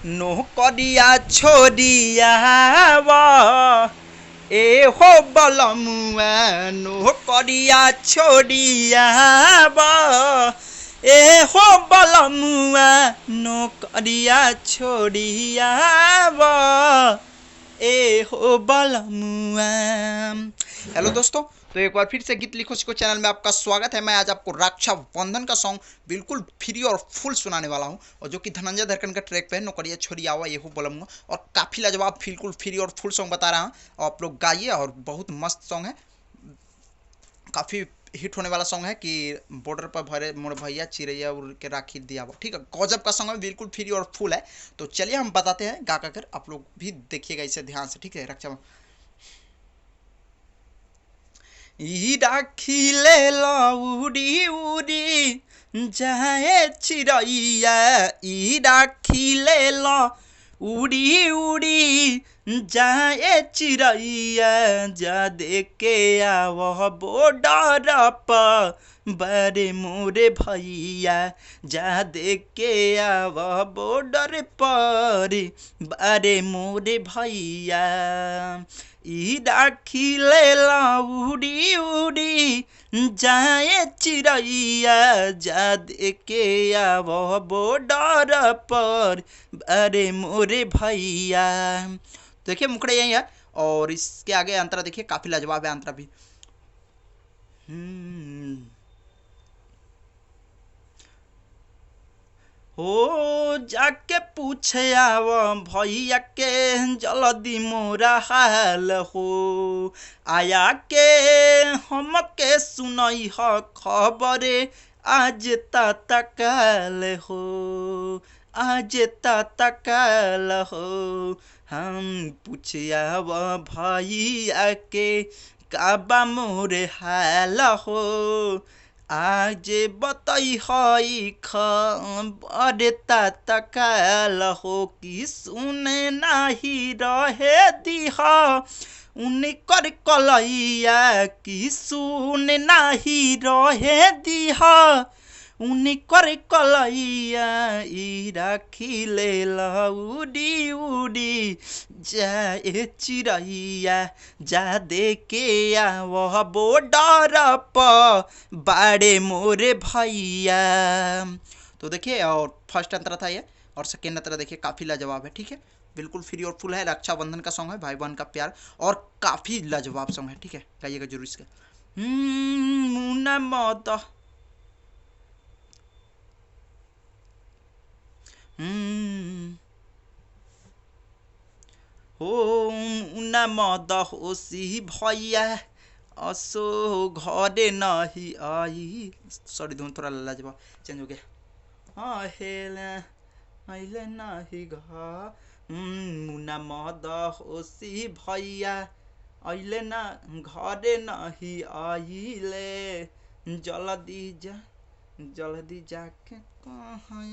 नौकरिया छोड़िया ए हो बलमुआ नौकरिया छोड़िया ए हो बलमुआ नौकरिया छोड़िया ए हो बलमुआ। हेलो दोस्तों, तो एक बार फिर से गीत लिखो सीखो चैनल में आपका स्वागत है। मैं आज आपको रक्षाबंधन का सॉन्ग बिल्कुल फ्री और फुल सुनाने वाला हूं, और जो कि धनंजय धड़कन का ट्रैक पे है, नौकरिया छोड़ी आवा ये हो बोलूँगा। और काफ़ी लाजवाब बिल्कुल फ्री और फुल सॉन्ग बता रहा हूँ, और आप लोग गाइए। और बहुत मस्त सॉन्ग है, काफ़ी हिट होने वाला सॉन्ग है कि बॉर्डर पर भरे मोर भैया चिड़ैया उड़ के राखी दिया वो। ठीक है, गजब का सॉन्ग है, बिल्कुल फ्री और फुल है। तो चलिए हम बताते हैं गा कर, आप लोग भी देखिएगा इसे ध्यान से। ठीक है, रक्षा ई राखी ले लो उड़ी उड़ी जाए चिड़ैया, ई राखी ले लो उड़ी उड़ी जाए चिड़ैया, जा दे के आवह बॉर्डर पर बड़े मोरे भैया, जा दे के आवह बॉर्डर पर बड़े मोरे भैया। ई राखी ले ला उड़ी उड़ी जाए चिड़ैया, जा दे के आवह बॉर्डर पर अरे मोरे भैया। देखिए मुखड़े यही है, और इसके आगे अंतरा देखिए, काफी लाजवाब है अंतरा भी। हो जाके पूछे आव भैया के जल्दी मोरा हाल हो, आया के हमके सुनई ह खबरे आज तत्काल हो, आज तत्काल हो। हम पूछिया भैया के काबा मोरे हाल हो, आज बतई हई खबर तत्काल हो, कि सुने नाही रहे दिहा उनकर कलैया, कि सुने नाही रहे दिहा उनकर कलैया। ई राखी ले ला उड़ी उड़ी जाए चिड़ैया, जा दे के आवह बॉर्डर पर बाड़े मोरे भैया। तो देखिए, और फर्स्ट अंतरा था ये, और सेकेंड अंतरा देखिए, काफ़ी लाजवाब है। ठीक है, बिल्कुल फ्री और फुल है, रक्षाबंधन का सॉन्ग है, भाई बहन का प्यार, और काफ़ी लाजवाब सॉन्ग है। ठीक है, गाइएगा जरूर इसका। मुन्ना मौत हो न मद होशी भैया असो घरे नहीं आई। सॉरी, धुन थोड़ा लाजवाब चेंज हो गया। हाँ हेले अइले नहीं घर, मुना मद होशी भैया अइले ना घरे नहीं आइले, जल्दी जा जल्दी जाके कहाँ